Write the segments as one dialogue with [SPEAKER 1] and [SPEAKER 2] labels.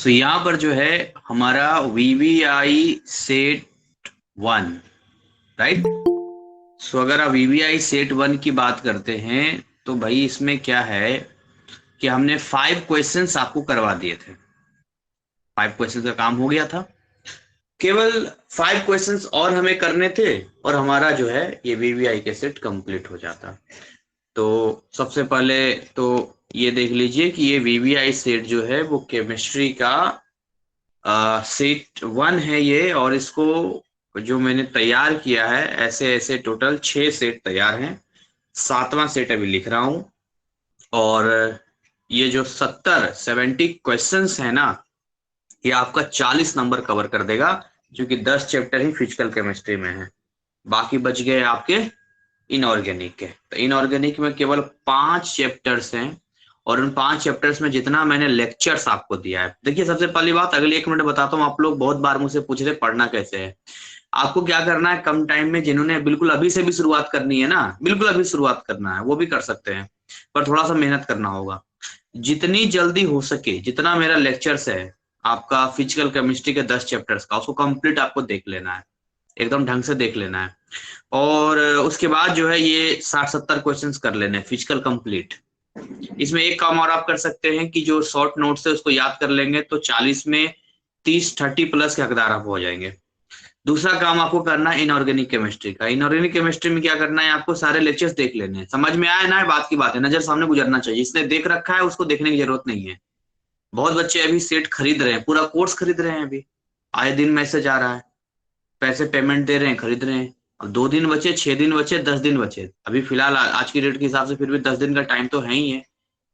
[SPEAKER 1] सो यहाँ पर जो है हमारा VVI सेट 1, राइट। सो अगर आप VVI सेट 1 की बात करते हैं तो भाई इसमें क्या है कि हमने 5 क्वेश्चंस आपको करवा दिए थे। 5 क्वेश्चंस का काम हो गया था, केवल 5 क्वेश्चंस और हमें करने थे और हमारा जो है ये VVI के सेट कंप्लीट हो जाता। तो सबसे पहले तो ये देख लीजिए कि ये VVI सेट जो है वो केमिस्ट्री का सेट 1 है ये, और इसको जो मैंने तैयार किया है ऐसे ऐसे टोटल 6 सेट तैयार हैं। 7वां सेट अभी लिख रहा हूं। और ये जो 70 क्वेश्चंस है ना, ये आपका 40 नंबर कवर कर देगा, जो कि 10 चैप्टर ही फिजिकल केमिस्ट्री में है। बाकी बच गए आपके इनऑर्गेनिक के। तो इनऑर्गेनिक में केवल 5 चैप्टर्स हैं, और उन 5 चैप्टर्स में जितना मैंने लेक्चर्स आपको दिया है, देखिए सबसे पहली बात अगले 1 मिनट बताता हूँ। आप लोग बहुत बार मुझसे पूछ रहे पढ़ना कैसे है। आपको क्या करना है, कम टाइम में जिन्होंने बिल्कुल अभी से भी शुरुआत करनी है ना, बिल्कुल अभी शुरुआत करना है, वो भी कर सकते हैं, पर थोड़ा सा मेहनत करना होगा। जितनी जल्दी हो सके, जितना मेरा लेक्चर्स है आपका फिजिकल केमिस्ट्री के 10 चैप्टर्स का, उसको कंप्लीट आपको देख लेना है, एकदम ढंग से देख लेना है। और उसके बाद जो है ये 60-70 क्वेश्चंस कर लेने हैं फिजिकल कंप्लीट। इसमें एक काम और आप कर सकते हैं कि जो शॉर्ट नोट्स है उसको याद कर लेंगे तो 40 में 30 प्लस के हकदार आप हो जाएंगे। दूसरा काम आपको करना है इनऑर्गेनिक केमिस्ट्री का। इनऑर्गेनिक केमिस्ट्री में क्या करना है, आपको सारे लेक्चर्स देख लेने हैं। समझ में आया ना, बात की बात है, नजर सामने गुजरना चाहिए। इसने देख रखा है उसको देखने की जरूरत नहीं है। बहुत बच्चे अभी सेट खरीद रहे हैं, पूरा कोर्स खरीद रहे हैं। अभी आए दिन मैसेज आ रहा है, पैसे पेमेंट दे रहे हैं, खरीद रहे हैं। अब 2 दिन बचे, 6 दिन बचे, 10 दिन बचे। अभी फिलहाल आज की डेट के हिसाब से फिर भी 10 दिन का टाइम तो है ही है।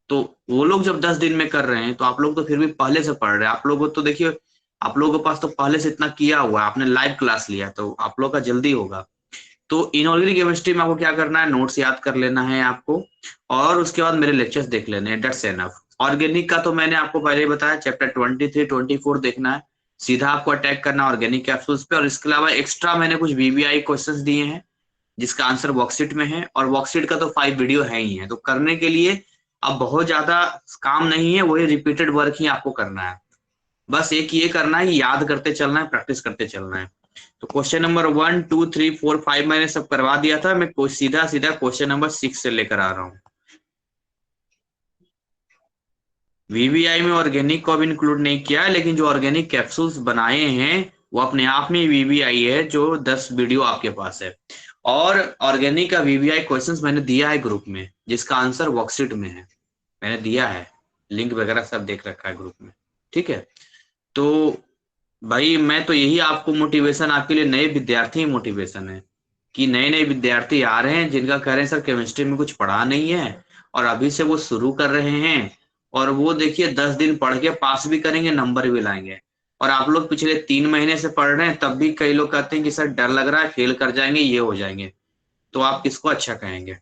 [SPEAKER 1] तो वो लोग जब 10 दिन में कर रहे हैं तो आप लोग तो फिर भी पहले से पढ़ रहे हैं। आप लोग को तो देखिए, आप लोगों के पास तो पहले से इतना किया हुआ है, आपने लाइव क्लास लिया, तो आप लोग का जल्दी होगा। तो इनऑर्गेनिक केमिस्ट्री में आपको क्या करना है, नोट्स याद कर लेना है आपको, और उसके बाद मेरे लेक्चर्स देख लेने हैं, दैट्स एनफ। ऑर्गेनिक का तो मैंने आपको पहले ही बताया, चैप्टर 23-24 देखना है। सीधा आपको अटैक करना है ऑर्गेनिक कैप्सूल्स पे। और इसके अलावा एक्स्ट्रा मैंने कुछ VVI क्वेश्चंस दिए हैं जिसका आंसर वर्कशीट में है, और वर्कशीट का तो 5 वीडियो है ही है। तो करने के लिए अब बहुत ज्यादा काम नहीं है, वही रिपीटेड वर्क ही आपको करना है। बस एक ये करना है, याद करते चलना है, प्रैक्टिस करते चलना है। तो क्वेश्चन नंबर 1, 2, 3, 4, 5 मैंने सब करवा दिया था। मैं सीधा सीधा क्वेश्चन नंबर 6 से लेकर आ रहा हूँ। VVI में ऑर्गेनिक को भी इंक्लूड नहीं किया है, लेकिन जो ऑर्गेनिक कैप्सूल्स बनाए हैं वो अपने आप में VVI है, जो 10 वीडियो आपके पास है। और ऑर्गेनिक का VVI क्वेश्चंस मैंने दिया है ग्रुप में, जिसका आंसर वर्कशीट में है, मैंने दिया है, लिंक वगैरह सब देख रखा है ग्रुप में। ठीक है। तो भाई मैं तो यही आपको मोटिवेशन, आपके लिए नए विद्यार्थी मोटिवेशन है कि नए नए विद्यार्थी आ रहे हैं जिनका कह रहे हैं सर केमिस्ट्री में कुछ पढ़ा नहीं है, और अभी से वो शुरू कर रहे हैं। और वो देखिए 10 दिन पढ़ के पास भी करेंगे, नंबर भी लाएंगे। और आप लोग पिछले 3 महीने से पढ़ रहे हैं, तब भी कई लोग कहते हैं कि सर डर लग रहा है, फेल कर जाएंगे, ये हो जाएंगे। तो आप किसको अच्छा कहेंगे?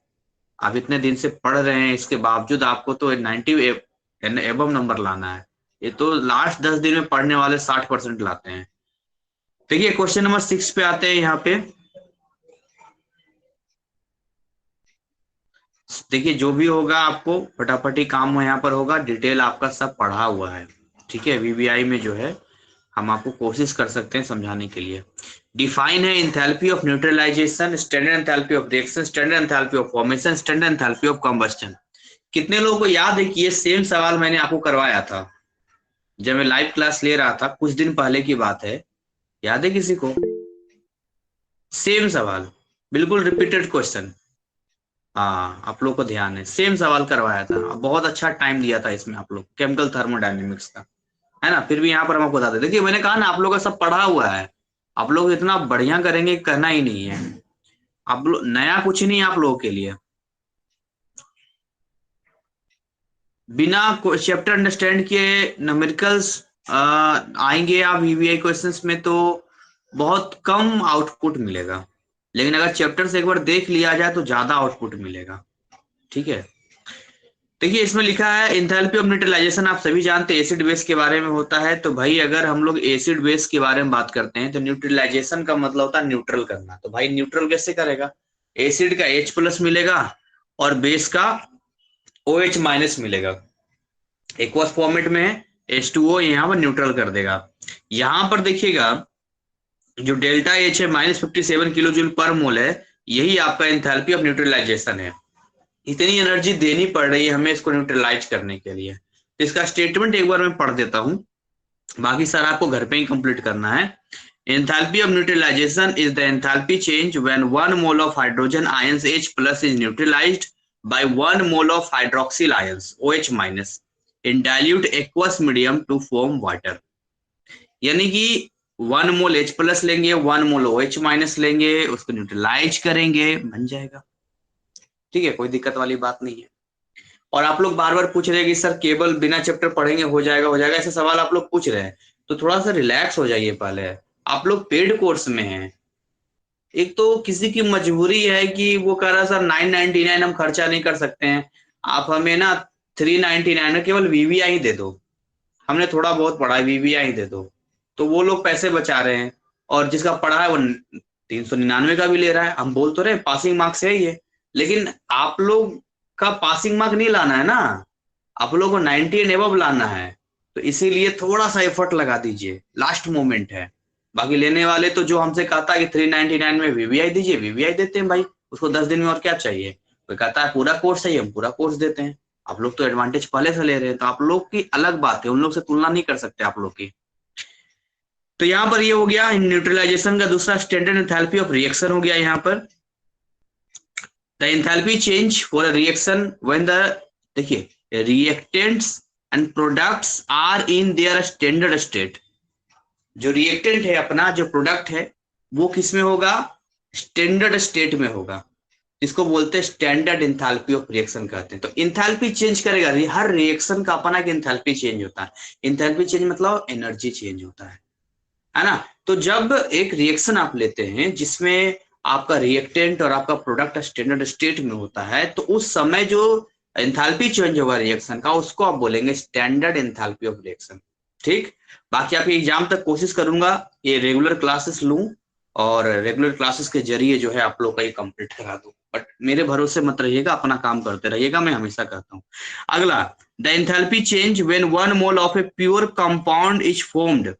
[SPEAKER 1] आप इतने दिन से पढ़ रहे हैं, इसके बावजूद आपको तो 90 एबव नंबर लाना है। ये तो लास्ट 10 दिन में पढ़ने वाले 60% लाते हैं। देखिए क्वेश्चन नंबर 6 पे आते हैं। यहाँ पे देखिए जो भी होगा आपको फटाफट ही काम यहाँ पर होगा, डिटेल आपका सब पढ़ा हुआ है। ठीक है। VVI में जो है हम आपको कोशिश कर सकते हैं समझाने के लिए। डिफाइन है enthalpy of neutralization, standard enthalpy of reaction, standard enthalpy of formation, standard enthalpy of combustion. कितने लोगों को याद है कि ये सेम सवाल मैंने आपको करवाया था जब मैं लाइव क्लास ले रहा था, कुछ दिन पहले की बात है। याद है किसी को? सेम सवाल, बिल्कुल रिपीटेड क्वेश्चन। हाँ, आप लोग को ध्यान है, सेम सवाल करवाया था। बहुत अच्छा टाइम दिया था इसमें आप लोग, केमिकल थर्मोडायनेमिक्स का, है ना। फिर भी यहाँ पर हम आपको बताते, देखिए मैंने कहा ना आप लोग का सब पढ़ा हुआ है। आप लोग इतना बढ़िया करेंगे, कहना ही नहीं है। आप लोग नया कुछ नहीं आप लोगों के लिए। बिना चैप्टर अंडरस्टैंड किए न्यूमेरिकल्स आएंगे आप VVI क्वेश्चंस में तो बहुत कम आउटपुट मिलेगा। लेकिन अगर चैप्टर से एक बार देख लिया जाए तो ज्यादा आउटपुट मिलेगा। ठीक है। देखिए इसमें लिखा है इंथैल्पी ऑफ न्यूट्रलाइजेशन, आप सभी जानते हैं एसिड बेस के बारे में होता है। तो भाई अगर हम लोग एसिड बेस के बारे में बात करते हैं तो न्यूट्रलाइजेशन का मतलब होता है न्यूट्रल करना। तो भाई न्यूट्रल कैसे करेगा? एसिड का H+ मिलेगा और बेस का OH- मिलेगा, एक्वस फॉर्मेट में है। H2O यहाँ पर न्यूट्रल कर देगा। यहाँ पर देखिएगा जो डेल्टा H है -57 किलो जूल पर मोल है, यही आपका एंथैल्पी ऑफ न्यूट्रलाइजेशन है। इतनी एनर्जी देनी पड़ रही है हमें इसको न्यूट्रलाइज करने के लिए। तो इसका स्टेटमेंट एक बार मैं पढ़ देता हूँ, बाकी सारा आपको घर पे ही कंप्लीट करना है। Enthalpy of neutralization is the enthalpy change when 1 mole of hydrogen ions H plus is neutralized by 1 mole of hydroxyl ions OH minus in dilute aqueous medium to form water। यानी कि 1 मोल H plus लेंगे, 1 मोल OH minus लेंगे, उसको neutralise करेंगे, बन जाएगा। ठीक है, कोई दिक्कत वाली बात नहीं है। और आप लोग बार बार पूछ रहे हैं कि सर केवल बिना चैप्टर पढ़ेंगे हो जाएगा हो जाएगा, ऐसे सवाल आप लोग पूछ रहे हैं, तो थोड़ा सा रिलैक्स हो जाइए पहले। आप लोग पेड कोर्स में हैं, एक तो किसी की मजबूरी है कि वो कह रहा सर 999 हम खर्चा नहीं कर सकते हैं, आप हमें ना 399 में केवल वीवीआई दे दो, हमने थोड़ा बहुत पढ़ा है वीवीआई दे दो, तो वो लोग पैसे बचा रहे हैं। और जिसका पढ़ा है वो 399 का भी ले रहा है। हम बोल तो रहे पासिंग मार्क्स है ये, लेकिन आप लोग का पासिंग मार्क नहीं लाना है ना, आप लोग को 90 एंड एबव लाना है। तो इसीलिए थोड़ा सा एफर्ट लगा दीजिए, लास्ट मोमेंट है। बाकी लेने वाले तो जो हमसे कहता है कि 399 में वीवीआई दीजिए, वीवीआई देते हैं भाई, उसको 10 दिन में और क्या चाहिए। कोई कहता है पूरा कोर्स चाहिए, हम पूरा कोर्स देते हैं। आप लोग तो एडवांटेज पहले से ले रहे हैं, तो आप लोग की अलग बात है, उन लोग से तुलना नहीं कर सकते आप लोग की। तो यहाँ पर ये हो गया न्यूट्रलाइजेशन का दूसरा स्टैंडर्ड एंथैल्पी ऑफ रिएक्शन हो गया। यहाँ पर the enthalpy change for a reaction when the, देखिए, reactants and products are in their standard state. जो रिएक्टेंट है अपना, जो प्रोडक्ट है, वो किस में होगा, स्टैंडर्ड स्टेट में होगा, इसको बोलते हैं स्टैंडर्ड एंथैल्पी ऑफ रिएक्शन कहते हैं। तो एंथैल्पी चेंज करेगा, हर रिएक्शन का अपना एक एंथैल्पी चेंज होता है। एंथैल्पी चेंज मतलब एनर्जी चेंज होता है ना। तो जब एक रिएक्शन आप लेते हैं जिसमें आपका रिएक्टेंट और आपका प्रोडक्ट स्टैंडर्ड स्टेट में होता है, तो उस समय जो एंथैल्पी चेंज होगा रिएक्शन का, उसको आप बोलेंगे स्टैंडर्ड एंथैल्पी ऑफ रिएक्शन। ठीक, बाकी आपके एग्जाम तक कोशिश करूंगा ये रेगुलर क्लासेस लूं और रेगुलर क्लासेस के जरिए जो है आप लोग का ये कंप्लीट करा दूं, बट मेरे भरोसे मत रहिएगा, अपना काम करते रहिएगा, मैं हमेशा कहता हूं। अगला, the enthalpy change when 1 mole of a pure compound is formed.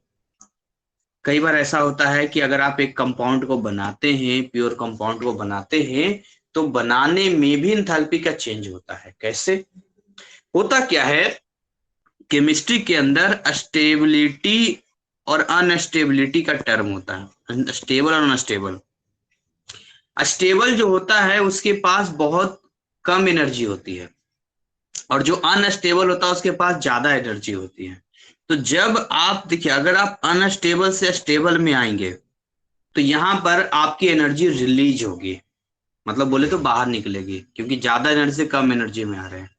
[SPEAKER 1] कई बार ऐसा होता है कि अगर आप एक कंपाउंड को बनाते हैं, प्योर कंपाउंड को बनाते हैं, तो बनाने में भी एंथैल्पी का चेंज होता है। कैसे होता, क्या है, केमिस्ट्री के अंदर स्टेबिलिटी और अनस्टेबिलिटी का टर्म होता है, स्टेबल और अनस्टेबल। स्टेबल जो होता है उसके पास बहुत कम एनर्जी होती है, और जो अनस्टेबल होता है उसके पास ज्यादा एनर्जी होती है। तो जब आप देखिए, अगर आप अनस्टेबल से स्टेबल में आएंगे, तो यहां पर आपकी एनर्जी रिलीज होगी, मतलब बोले तो बाहर निकलेगी, क्योंकि ज्यादा एनर्जी से कम एनर्जी में आ रहे हैं।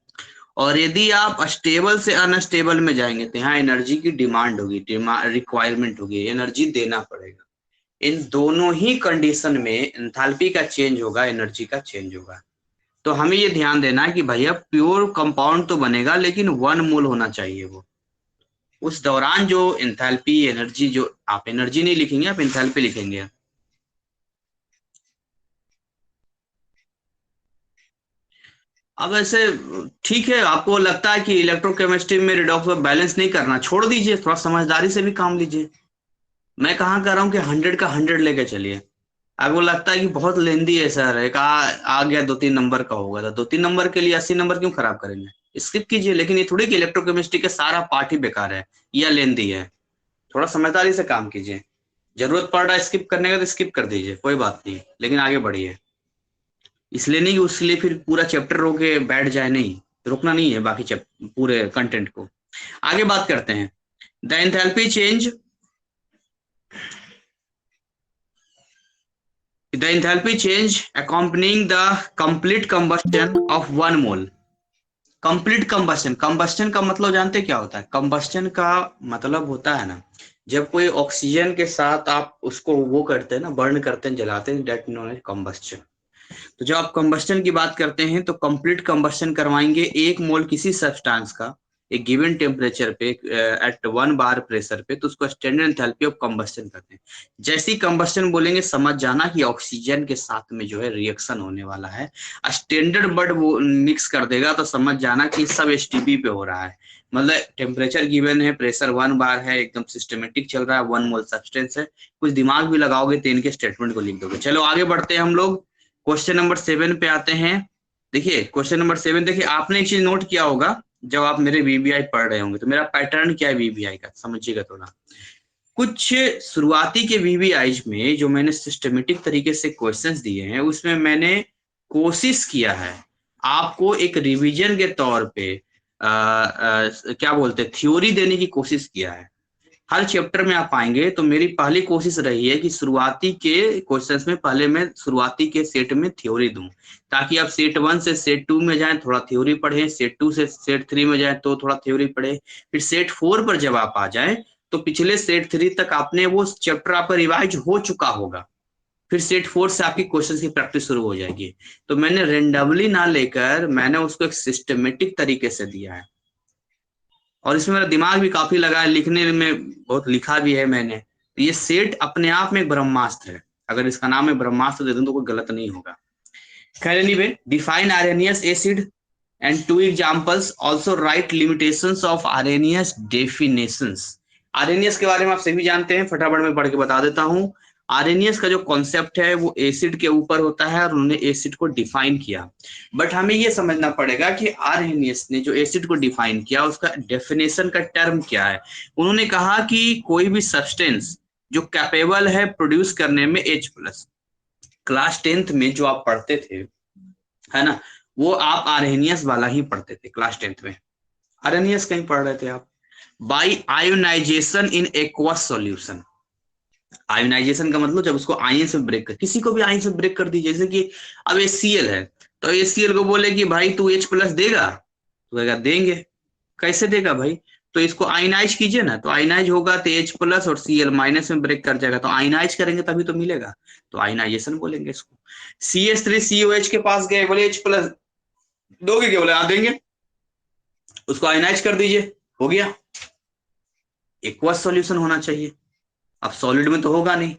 [SPEAKER 1] और यदि आप स्टेबल से अनस्टेबल में जाएंगे, तो यहाँ एनर्जी की डिमांड होगी, रिक्वायरमेंट होगी, एनर्जी देना पड़ेगा। इन दोनों ही कंडीशन में एंथैल्पी का चेंज होगा, एनर्जी का चेंज होगा। तो हमें ये ध्यान देना है कि भैया प्योर कंपाउंड तो बनेगा, लेकिन 1 मोल होना चाहिए वो। उस दौरान जो एंथैल्पी एनर्जी, जो आप एनर्जी नहीं लिखेंगे, आप एंथैल्पी लिखेंगे। अब ऐसे ठीक है, आपको लगता है कि इलेक्ट्रोकेमिस्ट्री में रिडॉक्स बैलेंस नहीं करना, छोड़ दीजिए, थोड़ा समझदारी से भी काम लीजिए। मैं कहाँ कह रहा हूँ कि 100 का 100 लेके चलिए। आपको लगता है कि बहुत लेंदी है सर, एक आ गया 2-3 नंबर का होगा, तो 2-3 नंबर के लिए 80 नंबर क्यों खराब करेंगे, स्किप कीजिए। लेकिन ये थोड़ी कि इलेक्ट्रोकेमिस्ट्री के सारा पार्ट ही बेकार है या लेंदी है, थोड़ा समझदारी से काम कीजिए। जरूरत पड़ रहा है स्किप करने का तो स्किप कर दीजिए, कोई बात नहीं, लेकिन आगे बढ़िए। इसलिए नहीं कि उसके लिए फिर पूरा चैप्टर रोक के बैठ जाए, नहीं, रोकना नहीं है बाकी पूरे कंटेंट को। आगे बात करते हैं, the enthalpy change, the enthalpy change accompanying the complete combustion of 1 mole। Complete combustion, combustion का मतलब जानते क्या होता है, कंबस्शन का मतलब होता है ना, जब कोई ऑक्सीजन के साथ आप उसको वो करते हैं ना, बर्न करते हैं, जलाते हैं, दैट नोन एज कंबस्शन। तो जब आप कंबस्शन की बात करते हैं तो कंप्लीट कंबस्शन करवाएंगे 1 मोल किसी सब्सटेंस का, एक गिवन टेम्परेचर पे एट 1 बार प्रेशर पे, तो उसको स्टैंडर्ड एंथैल्पी ऑफ कंबस्शन कहते हैं। जैसे ही कंबस्शन बोलेंगे समझ जाना कि ऑक्सीजन के साथ में जो है रिएक्शन होने वाला है। स्टैंडर्ड वर्ड वो मिक्स कर देगा तो समझ जाना कि सब एसटीपी पे हो रहा है। मतलब टेम्परेचर गिवन है, प्रेशर 1 बार है, एकदम सिस्टमेटिक चल रहा है, 1 मोल सब्सटेंस है, कुछ दिमाग भी लगाओगे तो इनके स्टेटमेंट को लिख दोगे। चलो आगे बढ़ते हैं हम लोग, क्वेश्चन नंबर 7 पे आते हैं। देखिए क्वेश्चन नंबर 7, देखिए आपने एक चीज नोट किया होगा जब आप मेरे वीबीआई पढ़ रहे होंगे, तो मेरा पैटर्न क्या है वीबीआई का समझिएगा थोड़ा। कुछ शुरुआती के वीबीआई में जो मैंने सिस्टमेटिक तरीके से क्वेश्चंस दिए हैं, उसमें मैंने कोशिश किया है आपको एक रिवीजन के तौर पे क्या बोलते हैं, थ्योरी देने की कोशिश किया है। हर चैप्टर में आप आएंगे तो मेरी पहली कोशिश रही है कि शुरुआती के क्वेश्चंस में पहले मैं शुरुआती के सेट में थ्योरी दूं, ताकि आप सेट 1 से सेट 2 में जाएं थोड़ा थ्योरी पढ़ें, सेट 2 से सेट 3 में जाएं तो थोड़ा थ्योरी पढ़े, फिर सेट 4 पर जब आप आ जाएं तो पिछले सेट 3 तक आपने वो चैप्टर आपका रिवाइज हो चुका होगा, फिर सेट 4 से आपकी क्वेश्चन की प्रैक्टिस शुरू हो जाएगी। तो मैंने रेंडमली ना लेकर मैंने उसको एक सिस्टमेटिक तरीके से दिया है, और इसमें मेरा दिमाग भी काफी लगा है, लिखने में बहुत लिखा भी है मैंने। तो ये सेट अपने आप में एक ब्रह्मास्त्र है, अगर इसका नाम मैं ब्रह्मास्त्र दे दूं तो कोई गलत नहीं होगा। खैर anyway, define RNS acid and 2 examples, also right limitations of RNS definitions. RNS के बारे में आप सभी जानते हैं, फटाफट में पढ़ के बता देता हूं। आरएनएस का जो कॉन्सेप्ट है वो एसिड के ऊपर होता है और उन्होंने एसिड को डिफाइन किया। बट हमें ये समझना पड़ेगा कि आरएनएस ने जो एसिड को डिफाइन किया उसका डेफिनेशन का टर्म क्या है। उन्होंने कहा कि कोई भी सब्सटेंस जो कैपेबल है प्रोड्यूस करने में H+, क्लास 10th में जो आप पढ़ते थे है ना, वो आप आर्हेनियस वाला ही पढ़ते थे क्लास 10th में। आर्हेनियस कहीं पढ़ रहे थे आप? By ionization in aqueous solution. Ionization का मतलब जब उसको आयन से ब्रेक कर, किसी को भी आयन से ब्रेक कर दीजिए, जैसे कि अब HCl है तो HCl को बोले कि भाई तू H+ देगा, तो कहेगा देंगे। कैसे देगा भाई? तो इसको आयनाइज कीजिए ना, तो आयनाइज होगा तो H+ और Cl माइनस में ब्रेक कर जाएगा, तो आयनाइज करेंगे तभी तो मिलेगा, तो आयनाइजेशन बोलेंगे इसको। CH3COH के पास गए, बोले H+ दोगे क्या? बोले हाँ देंगे, उसको आयनाइज कर दीजिए, हो गया। एक्वस सॉल्यूशन होना चाहिए, अब सॉलिड में तो होगा नहीं,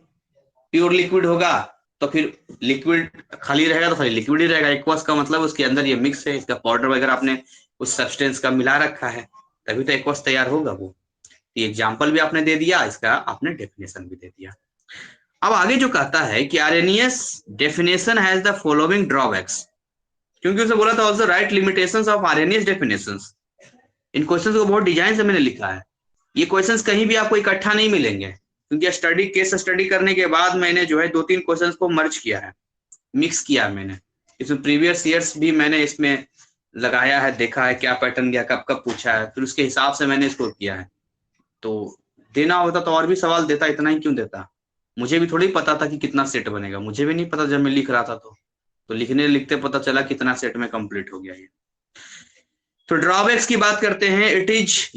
[SPEAKER 1] प्योर लिक्विड होगा तो फिर लिक्विड खाली रहेगा तो खाली लिक्विड ही रहेगा। एक्वस का मतलब उसके अंदर ये मिक्स है, इसका पाउडर वगैरह आपने उस सब्सटेंस का मिला रखा है, तभी तो एक्वस तैयार होगा वो। ये एग्जाम्पल भी आपने दे दिया, इसका आपने डेफिनेशन भी दे दिया। अब आगे जो कहता है कि RNS definition has the following drawbacks, क्योंकि उसने बोला था also right limitations of RNS definitions. In questions को बहुत डिजाइन से मैंने लिखा है, ये क्वेश्चंस कहीं भी आपको इकट्ठा नहीं मिलेंगे, क्योंकि स्टडी केस स्टडी करने के बाद मैंने जो है 2-3 क्वेश्चंस को मर्ज किया है, मिक्स किया है मैंने। इसमें प्रीवियस ईयर्स भी मैंने इसमें लगाया है, देखा है क्या पैटर्न गया, कब कब पूछा है, फिर उसके हिसाब से मैंने इसको किया है। तो देना होता तो और भी सवाल देता, इतना ही क्यों देता। मुझे भी थोड़ी पता था कि कितना सेट बनेगा, मुझे भी नहीं पता जब मैं लिख रहा था, तो लिखने लिखते पता चला कितना सेट में कंप्लीट हो गया ये। तो ड्रॉबैक्स की बात करते हैं। It is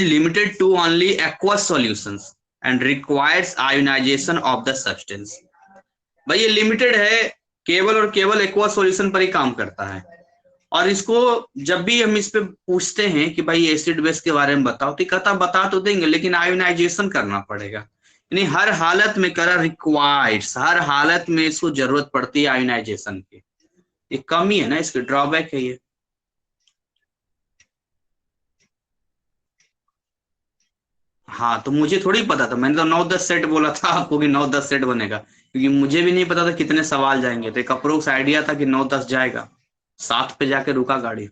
[SPEAKER 1] limited to only aqueous solutions and requires ionization of the substance. भाई ये लिमिटेड है, केवल और केवल एक्वस सॉल्यूशन पर ही काम करता है। और इसको जब भी हम इस पे पूछते हैं कि भाई एसिड बेस के बारे में बताओ, तो कहता बता तो देंगे लेकिन आयोनाइजेशन करना पड़ेगा, यानी हर हालत में करा रिक्वायर्स, हर हालत में इसको जरूरत पड़ती है आयोनाइजेशन की। ये कमी है ना, इसके ड्रॉबैक है ये। हाँ तो मुझे थोड़ी पता था, मैंने तो 9-10 सेट बोला था आपको कि 9-10 सेट बनेगा, क्योंकि मुझे भी नहीं पता था कितने सवाल जाएंगे, तो एक अप्रोक्स आइडिया था कि 9-10 जाएगा, 7 पे जाके रुका गाड़ी।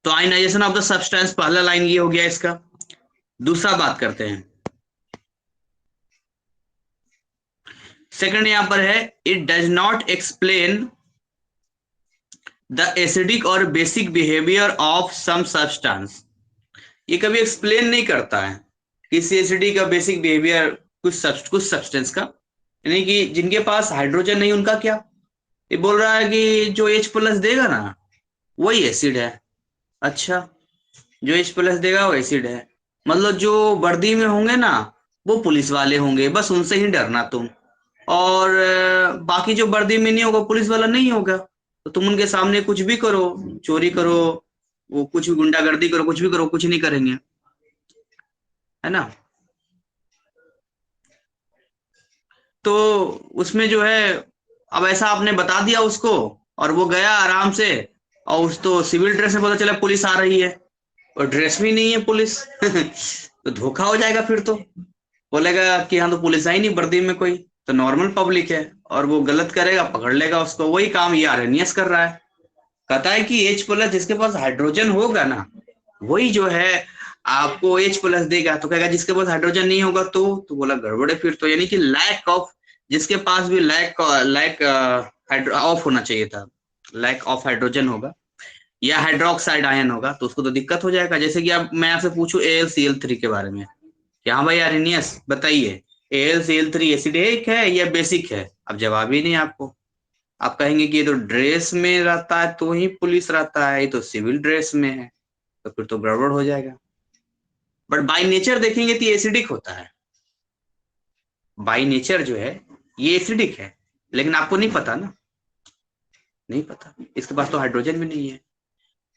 [SPEAKER 1] तो आयनाइजेशन ऑफ द सब्सटेंस पहला लाइन ये हो गया इसका। दूसरा बात करते हैं, सेकंड यहां पर है, it does not explain the acidic और basic behaviour of some substance. ये कभी एक्सप्लेन नहीं करता है किसी एसिडी का बेसिक बिहेवियर, कुछ सब्सटेंस का, यानी कि जिनके पास हाइड्रोजन नहीं उनका क्या। ये बोल रहा है कि जो H+ देगा ना वही एसिड है। अच्छा, जो H+ देगा वो एसिड है, मतलब जो वर्दी में होंगे ना वो पुलिस वाले होंगे, बस उनसे ही डरना तुम। और बाकी जो वर्दी में नहीं होगा पुलिस वाला नहीं होगा, तो तुम उनके सामने कुछ भी करो, चोरी करो, वो कुछ भी गुंडागर्दी करो, कुछ भी करो, कुछ नहीं करेंगे, है ना। तो उसमें जो है, अब ऐसा आपने बता दिया उसको, और वो गया आराम से, और उस तो सिविल ड्रेस में पता चला पुलिस आ रही है, और ड्रेस भी नहीं है पुलिस। तो धोखा हो जाएगा फिर तो, बोलेगा कि हाँ तो पुलिस आई नहीं वर्दी में कोई, तो नॉर्मल पब्लिक है, और वो गलत करेगा, पकड़ लेगा उसको। वही काम ये आरएनएस कर रहा है, कहता है कि H+ जिसके पास हाइड्रोजन होगा ना, वही जो है आपको H+ देगा। तो कहेगा जिसके पास हाइड्रोजन नहीं होगा तो बोला गड़बड़ है फिर तो, यानी कि लैक ऑफ, जिसके पास भी लैक लैक ऑफ होना चाहिए था, लैक ऑफ हाइड्रोजन होगा या हाइड्रोक्साइड आयन होगा, तो उसको तो दिक्कत हो जाएगा। जैसे कि अब मैं आपसे पूछूं AlCl3 के बारे में, कि हाँ भाई आर्यनियस बताइए, AlCl3 एसिडिक है या बेसिक है? अब जवाब ही नहीं आपको। आप कहेंगे कि ये तो ड्रेस में रहता है तो ही पुलिस रहता है, ये तो सिविल ड्रेस में है, तो फिर तो गड़बड़ हो जाएगा। बट बाय नेचर देखेंगे तो ये एसिडिक होता है, बाय नेचर जो है ये एसिडिक है, लेकिन आपको नहीं पता ना, नहीं पता, इसके पास तो हाइड्रोजन भी नहीं है।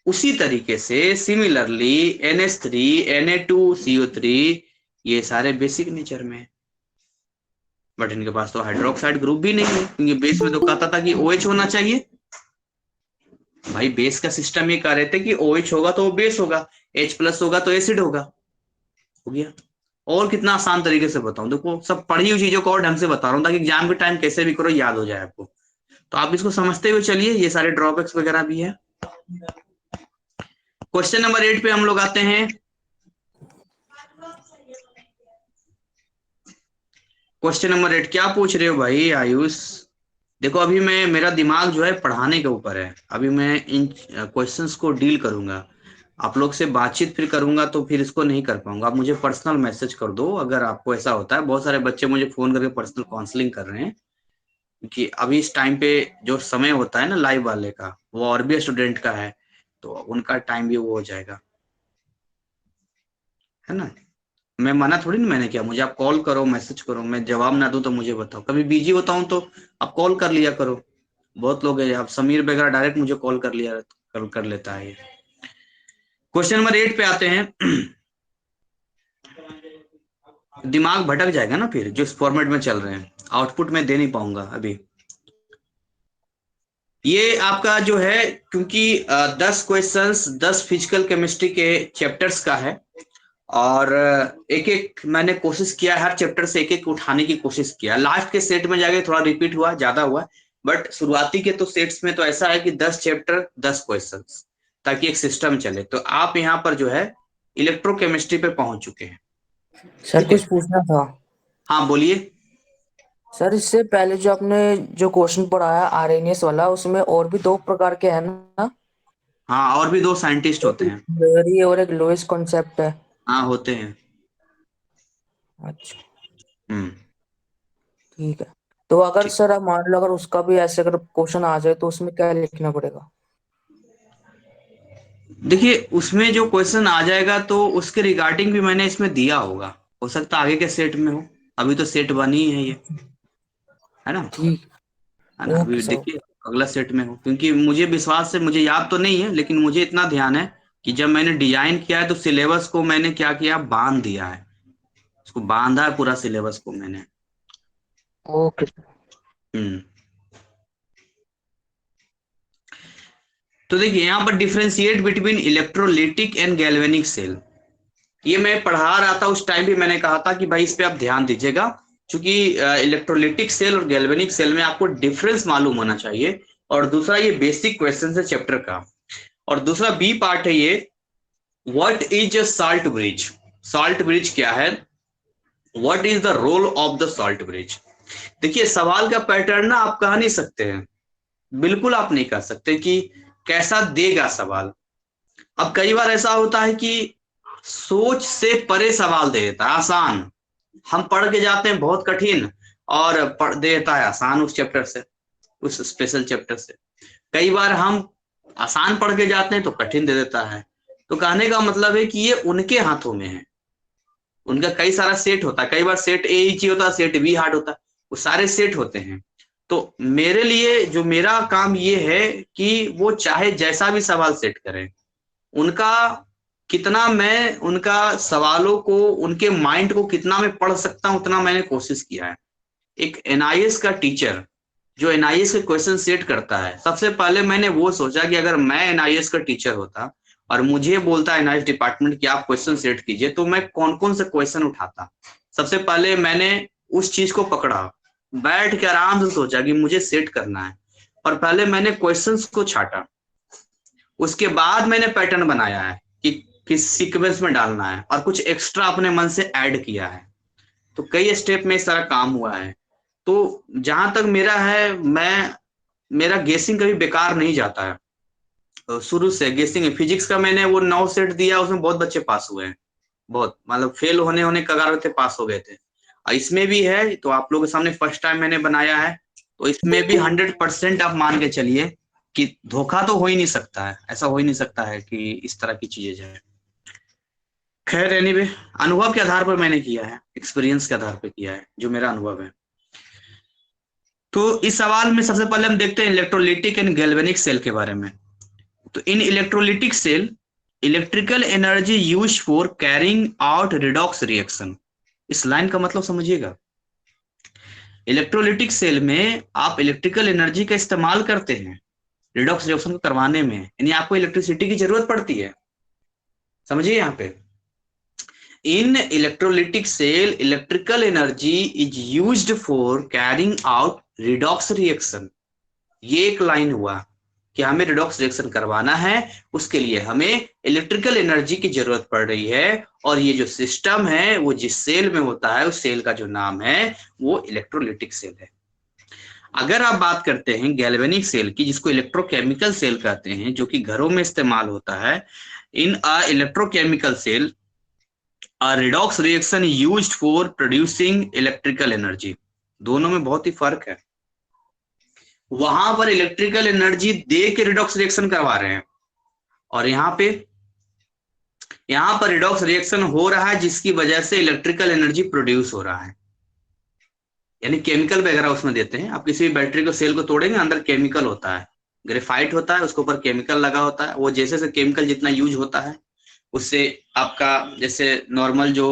[SPEAKER 1] उसी तरीके से सिमिलरली NH3 Na2CO3 ये सारे बेसिक नेचर में है, बट इनके पास तो हाइड्रोक्साइड ग्रुप भी नहीं है, क्योंकि बेस में तो कहता था कि OH होना चाहिए। भाई बेस का सिस्टम ये कह रहे थे कि OH होगा तो वो बेस होगा, H+ होगा तो एसिड होगा, हो गया। और कितना आसान तरीके से बताऊं, देखो सब पढ़ी हुई चीजों को और ढंग से बता रहा हूँ, ताकि एग्जाम के टाइम कैसे भी करो याद हो जाए आपको। तो आप इसको समझते हुए चलिए, ये सारे ड्रॉबैक्स वगैरह भी है। क्वेश्चन नंबर 8 पे हम लोग आते हैं। क्वेश्चन नंबर 8 क्या पूछ रहे हो भाई आयुष? देखो अभी मैं, मेरा दिमाग जो है पढ़ाने के ऊपर है, अभी मैं इन क्वेश्चंस को डील करूंगा। आप लोग से बातचीत फिर करूंगा तो फिर इसको नहीं कर पाऊंगा। आप मुझे पर्सनल मैसेज कर दो अगर आपको ऐसा होता है। बहुत सारे बच्चे मुझे फोन करके पर्सनल काउंसलिंग कर रहे हैं, क्योंकि अभी इस टाइम पे जो समय होता है ना लाइव वाले का, वो और भी स्टूडेंट का है, तो उनका टाइम भी वो हो जाएगा, है ना। मैं मना थोड़ी ना मैंने किया, मुझे आप कॉल करो, मैसेज करो, मैं जवाब ना दूं तो मुझे बताओ, कभी बिजी होता हूं तो आप कॉल कर लिया करो। बहुत लोग हैं, आप समीर वगैरह डायरेक्ट मुझे कॉल कर लिया कर लेता है ये। क्वेश्चन नंबर 8 पे आते हैं। दिमाग भटक जाएगा ना फिर, जो इस फॉर्मेट में चल रहे हैं, आउटपुट में दे नहीं पाऊंगा अभी। ये आपका जो है, क्योंकि 10 क्वेश्चंस 10 फिजिकल केमिस्ट्री के चैप्टर्स का है, और एक एक मैंने कोशिश किया, हर चैप्टर से एक एक उठाने की कोशिश किया। लास्ट के सेट में जाके थोड़ा रिपीट हुआ, ज्यादा हुआ, बट शुरुआती के तो सेट्स में तो ऐसा है कि 10 चैप्टर 10 क्वेश्चंस, ताकि एक सिस्टम चले। तो आप यहाँ पर जो है इलेक्ट्रोकेमिस्ट्री पे पहुंच चुके हैं,
[SPEAKER 2] सर
[SPEAKER 1] ठीक है।
[SPEAKER 2] कुछ पूछना था।
[SPEAKER 1] हाँ बोलिए।
[SPEAKER 2] सर इससे पहले जो आपने जो क्वेश्चन पढ़ाया आरएनएस वाला, उसमें और भी दो प्रकार के हैं ना?
[SPEAKER 1] हाँ और भी दो साइंटिस्ट होते
[SPEAKER 2] एक
[SPEAKER 1] हैं।
[SPEAKER 2] थियरी और एक लोएस्ट कॉन्सेप्ट है।
[SPEAKER 1] हाँ होते हैं।
[SPEAKER 2] अच्छा,
[SPEAKER 1] हम्म।
[SPEAKER 2] ठीक है। तो अगर
[SPEAKER 1] ठीक।
[SPEAKER 2] सर आप मान लो अगर उसका भी ऐसे अगर क्वेश्चन आ जाए तो उसमें क्या लिखना पड़ेगा?
[SPEAKER 1] देखिए उसमें जो क्वेश्चन आ जाएगा तो उसके रिगार्डिंग भी मैंने इसमें दिया होगा, हो सकता है आगे के सेट में हो, अभी तो सेट बनी है ये, है ना।
[SPEAKER 2] ठीक।
[SPEAKER 1] है ना,
[SPEAKER 2] ओके
[SPEAKER 1] अभी
[SPEAKER 2] सर।
[SPEAKER 1] देखिए अगला सेट में हो, क्योंकि मुझे विश्वास है, मुझे याद तो नहीं है लेकिन मुझे इतना ध्यान है कि जब मैंने डिजाइन किया है तो सिलेबस को मैंने क्या किया, बांध दिया है, उसको बांधा है पूरा सिलेबस को मैंने।
[SPEAKER 2] ओके।
[SPEAKER 1] हम्म। तो देखिए यहाँ पर differentiate between electrolytic and galvanic cell, ये मैं पढ़ा रहा था उस टाइम भी मैंने कहा था कि भाई इस पे आप ध्यान दीजिएगा, क्योंकि इलेक्ट्रोलिटिक सेल और गैल्वेनिक सेल में आपको डिफरेंस मालूम होना चाहिए। और दूसरा ये बेसिक क्वेश्चन है चैप्टर का। और दूसरा बी पार्ट है ये, what is a salt bridge, salt bridge क्या है, what is the role of the salt bridge. देखिए सवाल का पैटर्न ना आप कह नहीं सकते हैं, बिल्कुल आप नहीं कह सकते कि कैसा देगा सवाल। अब कई बार ऐसा होता है कि सोच से परे सवाल दे देता है आसान, हम पढ़ के जाते हैं बहुत कठिन, और पढ़ देता है आसान उस चैप्टर से, उस स्पेशल चैप्टर से। कई बार हम आसान पढ़ के जाते हैं तो कठिन दे देता है। तो कहने का मतलब है कि ये उनके हाथों में है, उनका कई सारा सेट होता है, कई बार सेट ए ही होता है, सेट बी हार्ड होता है, वो सारे सेट होते हैं। तो मेरे लिए जो मेरा काम ये है कि वो चाहे जैसा भी सवाल सेट करें, उनका कितना मैं उनका सवालों को, उनके माइंड को कितना मैं पढ़ सकता हूं, उतना मैंने कोशिश किया है। एक एनआईएस का टीचर जो एनआईएस के क्वेश्चन सेट करता है, सबसे पहले मैंने वो सोचा कि अगर मैं एनआईएस का टीचर होता और मुझे बोलता एनआईएस डिपार्टमेंट कि आप क्वेश्चन सेट कीजिए, तो मैं कौन कौन से क्वेश्चन उठाता। सबसे पहले मैंने उस चीज को पकड़ा, बैठ के आराम से सोचा कि मुझे सेट करना है, और पहले मैंने क्वेश्चंस को छाटा। उसके बाद मैंने पैटर्न बनाया है कि किस सीक्वेंस में डालना है, और कुछ एक्स्ट्रा अपने मन से ऐड किया है। तो कई स्टेप में इस तरह काम हुआ है। तो जहां तक मेरा है, मेरा गेसिंग कभी बेकार नहीं जाता है। तो शुरू से गेसिंग, फिजिक्स का मैंने वो 9 सेट दिया, उसमें बहुत बच्चे पास हुए हैं, बहुत मतलब फेल होने होने कगार पे थे, पास हो गए थे। और इसमें भी है, तो आप लोगों के सामने फर्स्ट टाइम मैंने बनाया है, तो इसमें भी 100% आप मान के चलिए कि धोखा तो हो ही नहीं सकता है, ऐसा हो ही नहीं सकता है कि इस तरह की चीजें जाए। खैर एनीवे, अनुभव के आधार पर मैंने किया है, एक्सपीरियंस के आधार पर किया है, जो मेरा अनुभव है। तो इस सवाल में सबसे पहले हम देखते हैं इलेक्ट्रोलिटिक एंड गैल्वेनिक सेल के बारे में। तो in electrolytic cell, electrical energy use for carrying out redox reaction. इस लाइन का मतलब समझिएगा। इलेक्ट्रोलिटिक सेल में आप इलेक्ट्रिकल एनर्जी का इस्तेमाल करते हैं रिडॉक्स रिएक्शन को करवाने में, यानी आपको इलेक्ट्रिसिटी की जरूरत पड़ती है। समझिए यहाँ पे, in electrolytic cell electrical energy is used for carrying out redox reaction. ये एक लाइन हुआ कि हमें रिडॉक्स रिएक्शन करवाना है, उसके लिए हमें इलेक्ट्रिकल एनर्जी की जरूरत पड़ रही है, और ये जो सिस्टम है वो जिस सेल में होता है उस सेल का जो नाम है वो इलेक्ट्रोलिटिक सेल है। अगर आप बात करते हैं गैल्वेनिक सेल की, जिसको इलेक्ट्रोकेमिकल सेल कहते हैं, जो कि घरों में इस्तेमाल होता है, in a electrochemical cell a redox reaction used for producing electrical energy. दोनों में बहुत ही फर्क है। वहां पर इलेक्ट्रिकल एनर्जी दे के रिडॉक्स रिएक्शन करवा रहे हैं, और यहां पर रिडॉक्स रिएक्शन हो रहा है जिसकी वजह से इलेक्ट्रिकल एनर्जी प्रोड्यूस हो रहा है। यानी केमिकल वगैरह उसमें देते हैं। आप किसी भी बैटरी को, सेल को तोड़ेंगे, अंदर केमिकल होता है, ग्रेफाइट होता है, उसके ऊपर केमिकल लगा होता है। वो जैसे जैसे केमिकल जितना यूज होता है, उससे आपका जैसे नॉर्मल जो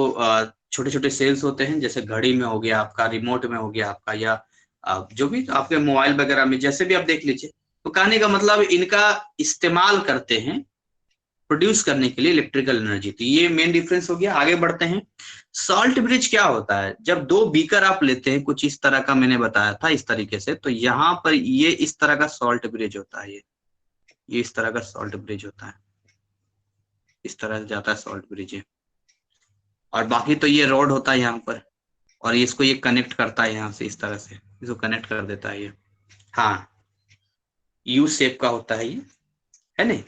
[SPEAKER 1] छोटे छोटे सेल्स होते हैं, जैसे घड़ी में हो गया आपका, रिमोट में हो गया आपका, या जो भी आपके मोबाइल वगैरह में, जैसे भी आप देख लीजिए। तो कहने का मतलब इनका इस्तेमाल करते हैं प्रोड्यूस करने के लिए इलेक्ट्रिकल एनर्जी। तो ये मेन डिफरेंस हो गया। आगे बढ़ते हैं। सॉल्ट ब्रिज क्या होता है? जब दो बीकर आप लेते हैं, कुछ इस तरह का मैंने बताया था, इस तरीके से, तो यहाँ पर ये इस तरह का सॉल्ट ब्रिज होता है। ये इस तरह का सॉल्ट ब्रिज होता है, इस तरह से जाता है सॉल्ट ब्रिज है। और बाकी तो ये रोड होता है यहाँ पर, और इसको ये कनेक्ट करता है यहाँ से, इस तरह से इसको कनेक्ट कर देता है ये। हाँ, यू शेप का होता है ये, है नहीं?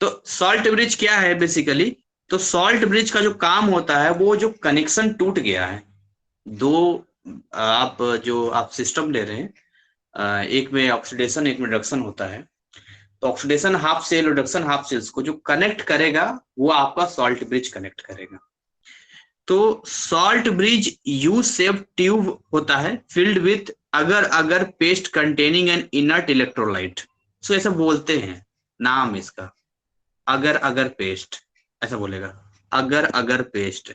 [SPEAKER 1] तो सॉल्ट ब्रिज क्या है बेसिकली? तो सॉल्ट ब्रिज का जो काम होता है, वो जो कनेक्शन टूट गया है, दो आप जो आप सिस्टम ले रहे हैं, एक में ऑक्सीडेशन एक में रिडक्शन होता है, तो oxidation half cell, reduction half cells को जो कनेक्ट करेगा वो आपका सॉल्ट ब्रिज कनेक्ट करेगा। तो salt bridge U shape tube होता है filled with agar agar paste containing an inert electrolyte. So ऐसा बोलते हैं, नाम इसका अगर अगर पेस्ट, ऐसा बोलेगा, अगर agar paste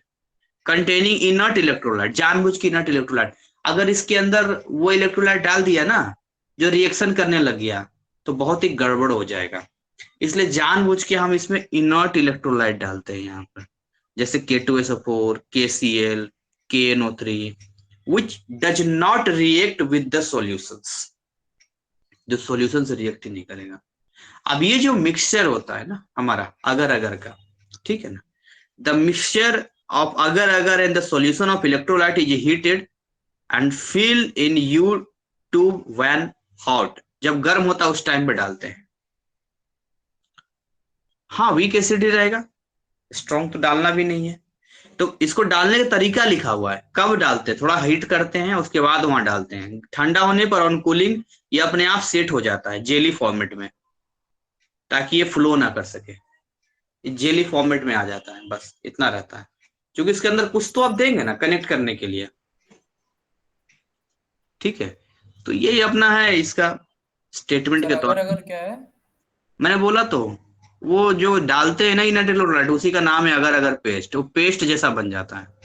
[SPEAKER 1] containing inert electrolyte, जानबूझ के इनर्ट इलेक्ट्रोलाइट। अगर इसके अंदर वो इलेक्ट्रोलाइट डाल दिया ना जो रिएक्शन करने लग गया, तो बहुत ही गड़बड़ हो जाएगा। इसलिए जानबूझ के हम इसमें इनर्ट इलेक्ट्रोलाइट डालते हैं यहाँ पर, जैसे K2SO4, KCl, KNO3, which does not react with the solutions, जो सॉल्यूशन से रिएक्ट ही नहीं करेगा। अब ये जो मिक्सचर होता है ना हमारा अगर अगर का, ठीक है ना, the mixture of agar agar and the solution of electrolyte is heated and filled in U tube when hot। जब गर्म होता है उस टाइम पे डालते हैं। हाँ, वीक एसिड ही रहेगा, स्ट्रॉन्ग तो डालना भी नहीं है। तो इसको डालने का तरीका लिखा हुआ है, कब डालते हैं, थोड़ा हीट करते हैं उसके बाद वहां डालते हैं। ठंडा होने पर ऑन कूलिंग ये अपने आप सेट हो जाता है जेली फॉर्मेट में, ताकि ये फ्लो ना कर सके, जेली फॉर्मेट में आ जाता है, बस इतना रहता है। क्योंकि इसके अंदर कुछ तो आप देंगे ना कनेक्ट करने के लिए, ठीक है। तो यही अपना है इसका स्टेटमेंट
[SPEAKER 3] सर
[SPEAKER 1] के तौर
[SPEAKER 3] अगर
[SPEAKER 1] पे।
[SPEAKER 3] अगर क्या है?
[SPEAKER 1] मैंने बोला तो, वो जो डालते हैं ना इनर इलेक्ट्रोलाइट, उसी का नाम है अगर अगर पेस्ट, वो पेस्ट जैसा बन जाता है।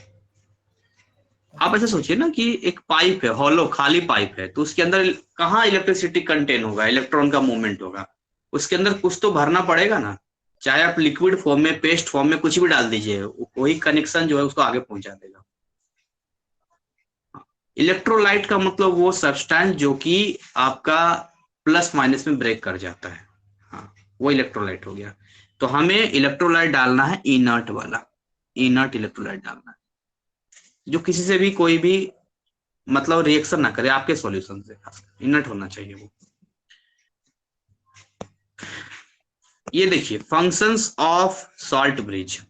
[SPEAKER 1] आप ऐसे
[SPEAKER 3] अच्छा।
[SPEAKER 1] सोचिए ना कि एक पाइप है, हॉलो खाली पाइप है, तो उसके अंदर कहाँ इलेक्ट्रिसिटी कंटेन होगा, इलेक्ट्रॉन का मूवमेंट होगा, उसके अंदर कुछ तो भरना पड़ेगा ना। चाहे आप लिक्विड फॉर्म में, पेस्ट फॉर्म में कुछ भी डाल दीजिए, वही कनेक्शन जो है उसको आगे पहुंचा देगा। इलेक्ट्रोलाइट का मतलब वो सब्सटेंस जो कि आपका प्लस माइनस में ब्रेक कर जाता है, हाँ, वो इलेक्ट्रोलाइट हो गया। तो हमें इलेक्ट्रोलाइट डालना है इनर्ट वाला, इनर्ट इलेक्ट्रोलाइट डालना है, जो किसी से भी कोई भी मतलब रिएक्शन ना करे आपके सॉल्यूशन से, इनर्ट होना चाहिए वो। ये देखिए फंक्शंस ऑफ सॉल्ट ब्रिज,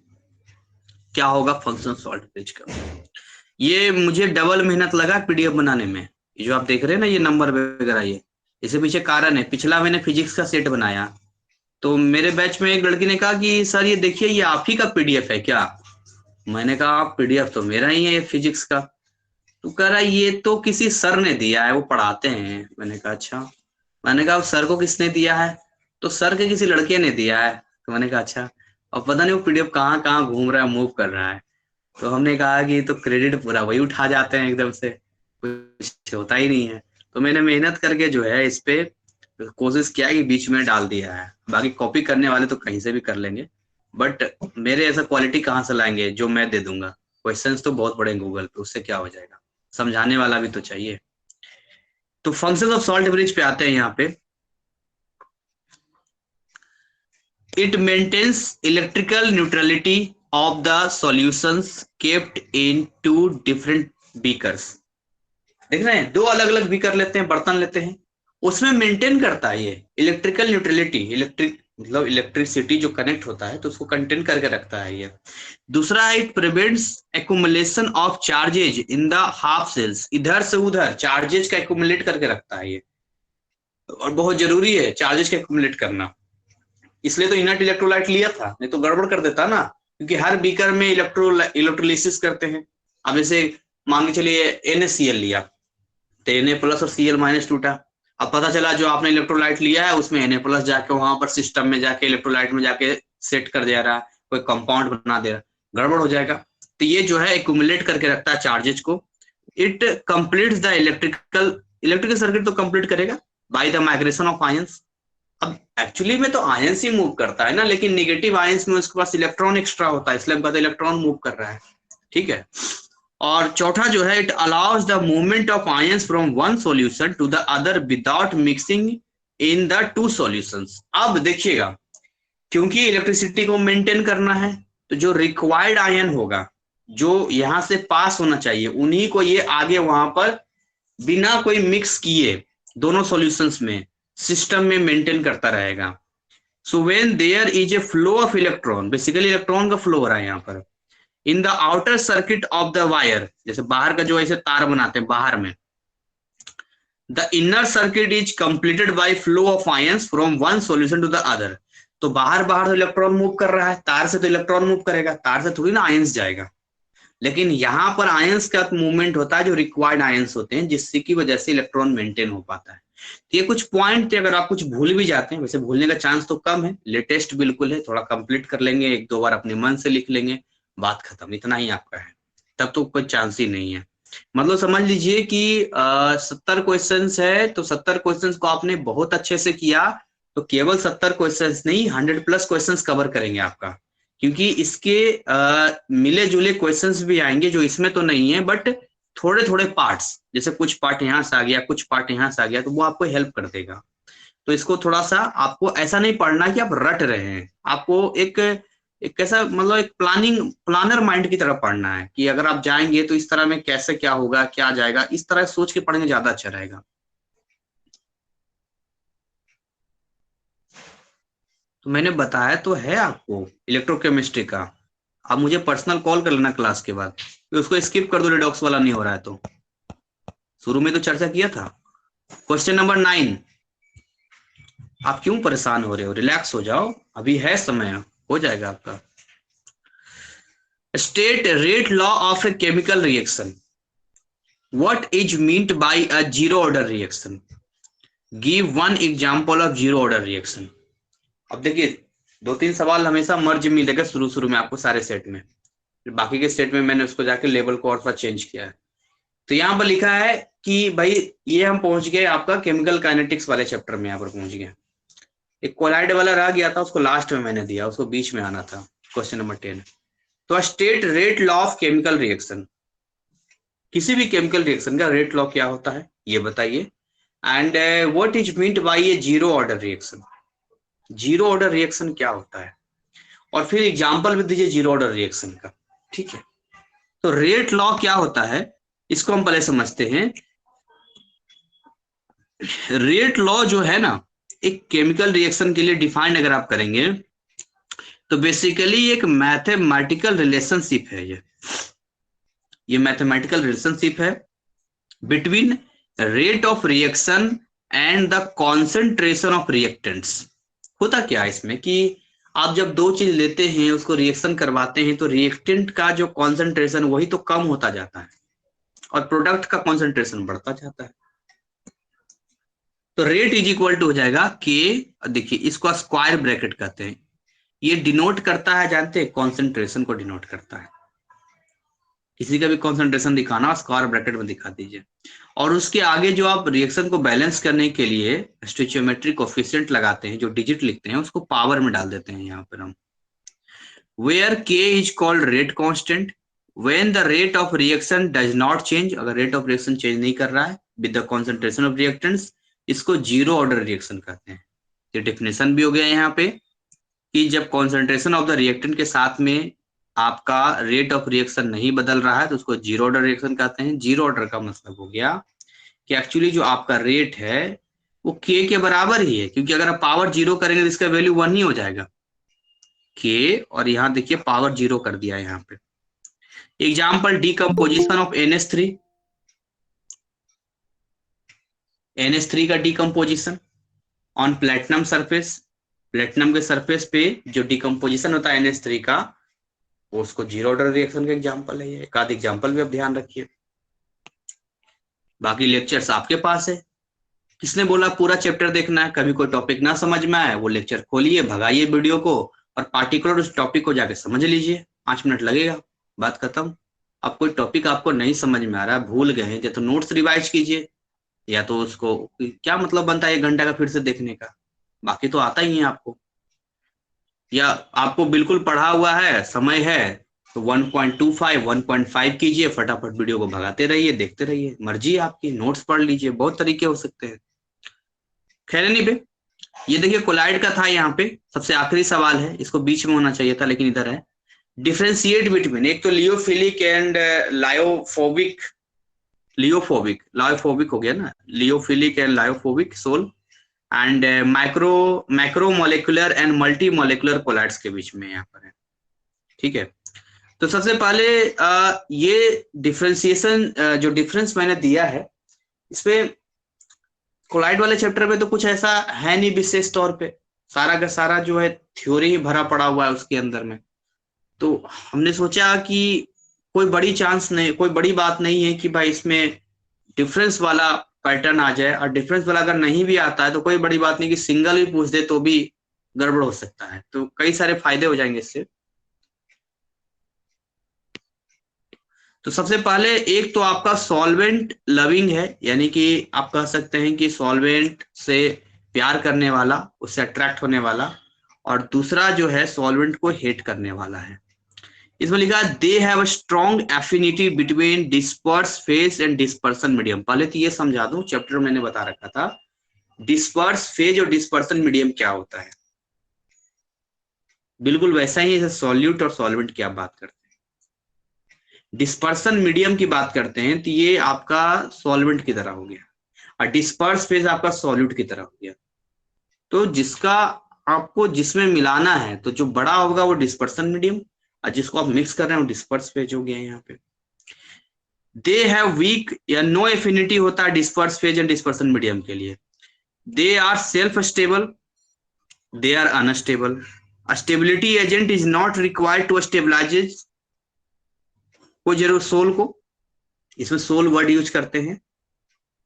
[SPEAKER 1] क्या होगा फंक्शन सॉल्ट ब्रिज का। ये मुझे डबल मेहनत लगा पीडीएफ बनाने में, ये जो आप देख रहे हैं ना ये नंबर वगैरह, ये इसके पीछे कारण है। पिछला मैंने फिजिक्स का सेट बनाया, तो मेरे बैच में एक लड़की ने कहा कि सर ये देखिए ये आप ही का पीडीएफ है क्या। मैंने कहा पीडीएफ तो मेरा ही है ये फिजिक्स का। तो कह रहा ये तो किसी सर ने दिया है, वो पढ़ाते हैं। मैंने कहा अच्छा। मैंने कहा सर को किसने दिया है, तो सर के किसी लड़के ने दिया है। तो मैंने कहा अच्छा। और पता नहीं वो पीडीएफ कहाँ कहाँ घूम रहा है, मूव कर रहा है। तो हमने कहा कि तो क्रेडिट पूरा वही उठा जाते हैं एकदम से, कुछ होता ही नहीं है। तो मैंने मेहनत करके जो है इस पे कोशिश किया कि बीच में डाल दिया है। बाकी कॉपी करने वाले तो कहीं से भी कर लेंगे, बट मेरे ऐसा क्वालिटी कहाँ से लाएंगे जो मैं दे दूंगा। क्वेश्चंस तो बहुत बड़े गूगल पे, उससे क्या हो जाएगा, समझाने वाला भी तो चाहिए। तो फंक्शन ऑफ सॉल्ट ब्रिज पे आते हैं यहाँ पे। It maintains electrical neutrality of the solutions kept in two different beakers. देख रहे हैं, दो अलग अलग बीकर लेते हैं, बर्तन लेते हैं, उसमें मेंटेन करता है ये इलेक्ट्रिकल न्यूट्रलिटी, इलेक्ट्रिक मतलब इलेक्ट्रिसिटी जो कनेक्ट होता है तो उसको कंटेन करके रखता है ये। दूसरा, it prevents accumulation of charges in the half cells, इधर से उधर चार्जेज का एक्यूमुलेट करके रखता है ये, और बहुत जरूरी है चार्जेस का एक्यूमुलेट करना। इसलिए तो इनर्ट इलेक्ट्रोलाइट लिया था, नहीं तो गड़बड़ कर देता ना, क्योंकि हर बीकर में इलेक्ट्रोलिसिस करते हैं। अब जैसे मान के चलिए NaCl लिया, तो Na प्लस और Cl माइनस टूटा। अब पता चला जो आपने इलेक्ट्रोलाइट लिया है उसमें Na प्लस जाके वहां पर सिस्टम में जाके इलेक्ट्रोलाइट में जाके सेट कर दे रहा है, कोई कंपाउंड बना दे रहा, गड़बड़ हो जाएगा। तो ये जो है एक्यूमुलेट करके रखता है चार्जेज को। It completes the electrical circuit तो कंप्लीट करेगा by the migration of ions. अब एक्चुअली में तो आयंस ही मूव करता है ना, लेकिन नेगेटिव आयंस में उसके पास इलेक्ट्रॉन एक्स्ट्रा होता है, इसलिए हम इलेक्ट्रॉन मूव कर रहा है, ठीक है। और चौथा जो है, it allows the movement of ions from one solution to the other without mixing in the two solutions. अब देखिएगा, क्योंकि इलेक्ट्रिसिटी को मेंटेन करना है, तो जो रिक्वायर्ड आयन होगा जो यहां से पास होना चाहिए, उन्हीं को ये आगे वहां पर बिना कोई मिक्स किए दोनों सॉल्यूशंस में सिस्टम में मेंटेन करता रहेगा। So when there is a flow of electron, basically electron का फ्लो हो रहा है यहाँ पर, in the outer circuit of the wire, जैसे बाहर का जो ऐसे तार बनाते हैं बाहर में, the inner circuit is completed by flow of ions from one solution to the other. तो बाहर बाहर तो इलेक्ट्रॉन मूव कर रहा है, तार से तो इलेक्ट्रॉन मूव करेगा, तार से थोड़ी ना आयंस जाएगा। लेकिन यहाँ पर आयंस का मूवमेंट होता है जो रिक्वायर्ड आयंस होते हैं, जिससे की वजह से इलेक्ट्रॉन मेंटेन हो पाता है। तो ये कुछ पॉइंट थे, अगर आप कुछ भूल भी जाते हैं, वैसे भूलने का चांस तो कम है, लेटेस्ट बिल्कुल है, थोड़ा कंप्लीट कर लेंगे, एक दो बार अपने मन से लिख लेंगे, बात खत्म, इतना ही आपका है, तब तो कोई चांस ही नहीं है। मतलब समझ लीजिए कि 70 क्वेश्चन है, तो 70 क्वेश्चन को आपने बहुत अच्छे से किया, तो केवल 70 क्वेश्चन नहीं 100+ क्वेश्चन कवर करेंगे आपका, क्योंकि इसके मिले जुले क्वेश्चंस भी आएंगे जो इसमें तो नहीं है, बट थोड़े थोड़े पार्ट्स, जैसे कुछ पार्ट यहाँ से आ गया, कुछ पार्ट यहाँ से आ गया, तो वो आपको हेल्प कर देगा। तो इसको थोड़ा सा आपको ऐसा नहीं पढ़ना कि आप रट रहे हैं, आपको एक कैसा मतलब एक प्लानर माइंड की तरह पढ़ना है, कि अगर आप जाएंगे तो इस तरह में कैसे क्या होगा, क्या जाएगा, इस तरह सोच के पढ़ेंगे, ज्यादा अच्छा रहेगा। तो मैंने बताया तो है आपको इलेक्ट्रोकेमिस्ट्री का, आप मुझे पर्सनल कॉल कर लेना क्लास के बाद, उसको स्किप कर दो, रिडॉक्स वाला नहीं हो रहा है तो। शुरू में तो चर्चा किया था। क्वेश्चन नंबर 9, आप क्यों परेशान हो रहे हो, रिलैक्स हो जाओ, अभी है समय, हो जाएगा आपका। State rate law of a chemical reaction. What is meant by a zero order reaction, give one example of zero order reaction. अब देखिए 2-3 सवाल हमेशा मर्ज मिलेगा शुरू शुरू में आपको सारे सेट में, फिर बाकी के सेट में मैंने उसको जाके लेवल को और सा चेंज किया है। तो यहाँ पर लिखा है कि भाई ये हम पहुंच गए आपका केमिकल काइनेटिक्स वाले चैप्टर में, यहाँ पर पहुंच गए। एक कोलाइड वाला रह गया था, उसको लास्ट में मैंने दिया, उसको बीच में आना था, क्वेश्चन नंबर 10। तो state rate law of chemical reaction, किसी भी केमिकल रिएक्शन का रेट लॉ क्या होता है ये बताइए। And what is meant by A zero order reaction, zero order reaction क्या होता है, और फिर एग्जांपल भी दीजिए जीरो ऑर्डर रिएक्शन का, ठीक है। तो रेट लॉ क्या होता है इसको हम पहले समझते हैं। रेट लॉ जो है ना, एक केमिकल रिएक्शन के लिए डिफाइंड अगर आप करेंगे तो बेसिकली एक मैथमेटिकल रिलेशनशिप है, ये मैथमेटिकल रिलेशनशिप है between rate of reaction and the concentration of reactants. होता क्या है इसमें कि आप जब दो चीज लेते हैं उसको रिएक्शन करवाते हैं तो रिएक्टेंट का जो कॉन्सेंट्रेशन वही तो कम होता जाता है और प्रोडक्ट का कॉन्सेंट्रेशन बढ़ता जाता है। तो रेट इज इक्वल टू हो जाएगा के, देखिए इसको स्क्वायर ब्रैकेट कहते हैं, ये डिनोट करता है, जानते हैं, कॉन्सेंट्रेशन को डिनोट करता है। किसी का भी कॉन्सेंट्रेशन दिखाना स्क्वायर ब्रैकेट में दिखा दीजिए, और उसके आगे जो आप रिएक्शन को बैलेंस करने के लिए स्टोइचियोमेट्रिक कोएफिशिएंट लगाते हैं, जो डिजिट लिखते हैं उसको पावर में डाल देते हैं यहाँ पर हम। वेयर के is called rate constant when the rate of reaction does not change, अगर रेट ऑफ रिएक्शन चेंज नहीं कर रहा है with the concentration of reactants, इसको जीरो ऑर्डर रिएक्शन कहते हैं। ये डेफिनेशन भी हो गया यहाँ पे कि जब कॉन्सेंट्रेशन ऑफ द रिएक्टेंट के साथ में आपका रेट ऑफ रिएक्शन नहीं बदल रहा है तो उसको जीरो ऑर्डर रिएक्शन कहते हैं। जीरो ऑर्डर का मतलब हो गया कि एक्चुअली जो आपका रेट है वो के के बराबर ही है, क्योंकि अगर आप पावर जीरो करेंगे तो इसका वैल्यू 1 ही हो जाएगा के, और यहाँ देखिए पावर जीरो कर दिया है यहाँ पे। Example decomposition of NH3, NH3 का decomposition on platinum surface, platinum के सरफेस पे जो डीकम्पोजिशन होता है NH3 का वो उसको जीरो ऑर्डर रिएक्शन का एग्जांपल है। ये एक आध एग्जांपल भी आप ध्यान रखिए, बाकी लेक्चर्स आपके पास है। किसने बोला पूरा चैप्टर देखना है? कभी कोई टॉपिक ना समझ में आए वो लेक्चर खोलिए, भगाइए वीडियो को और पार्टिकुलर उस टॉपिक को जाके समझ लीजिए, 5 मिनट लगेगा, बात खत्म। अब कोई टॉपिक आपको नहीं समझ में आ रहा है, भूल गए हैं, या तो नोट्स रिवाइज कीजिए, या तो उसको, क्या मतलब बनता है 1 घंटा का फिर से देखने का, बाकी तो आता ही है आपको। या आपको बिल्कुल पढ़ा हुआ है, समय है तो 1.25 1.5 कीजिए, फटाफट वीडियो को भगाते रहिए, देखते रहिए, मर्जी है आपकी, नोट्स पढ़ लीजिए, बहुत तरीके हो सकते हैं। खैर नहीं बे, ये देखिए कोलाइड का था, यहाँ पे सबसे आखिरी सवाल है, इसको बीच में होना चाहिए था लेकिन इधर है। डिफ्रेंशिएट बिटवीन, एक तो लियोफिलिक एंड लायोफोबिक, लायोफोबिक हो गया ना, lyophilic and lyophobic sol, and macro molecular and multi molecular colloids के बीच में यहाँ पर है, ठीक है। तो सबसे पहले ये डिफरेंशिएशन जो डिफरेंस मैंने दिया है इसमें कोलाइड वाले चैप्टर में तो कुछ ऐसा है नहीं विशेष तौर पे, सारा का सारा जो है थ्योरी ही भरा पड़ा हुआ है उसके अंदर में। तो हमने सोचा कि कोई बड़ी चांस नहीं, कोई बड़ी बात नहीं है कि भाई इसमें डिफरेंस वाला पैटर्न आ जाए, और डिफरेंस वाला अगर नहीं भी आता है तो कोई बड़ी बात नहीं कि सिंगल भी पूछ दे तो भी गड़बड़ हो सकता है, तो कई सारे फायदे हो जाएंगे इससे। तो सबसे पहले एक तो आपका सॉल्वेंट लविंग है, यानी कि आप कह सकते हैं कि सॉल्वेंट से प्यार करने वाला, उससे अट्रैक्ट होने वाला, और दूसरा जो है सॉल्वेंट को हेट करने वाला है। इसमें लिखा है they have a strong affinity between disperse phase and dispersion medium. पहले तो ये समझा दूं, चैप्टर मैंने बता रखा था डिस्पर्स फेज और डिस्पर्सन मीडियम क्या होता है, बिल्कुल वैसा ही है सॉल्यूट और सॉल्वेंट की आप बात करते हैं। डिस्पर्सन मीडियम की बात करते हैं तो ये आपका सॉल्वेंट की तरह हो गया, और डिस्पर्स फेज आपका सॉल्यूट की तरह हो गया। तो जिसका आपको जिसमें मिलाना है तो जो बड़ा होगा वो डिस्पर्सन मीडियम, और जिसको आप मिक्स कर रहे हैं वो डिस्पर्स फेज हो गया यहाँ पे। दे हैव वीक या नो एफिनिटी होता है dispersed phase and dispersion medium के लिए। They are self stable, they are unstable, stability agent is not required to stabilize, कोई जरूर सोल को, इसमें सोल वर्ड यूज करते हैं।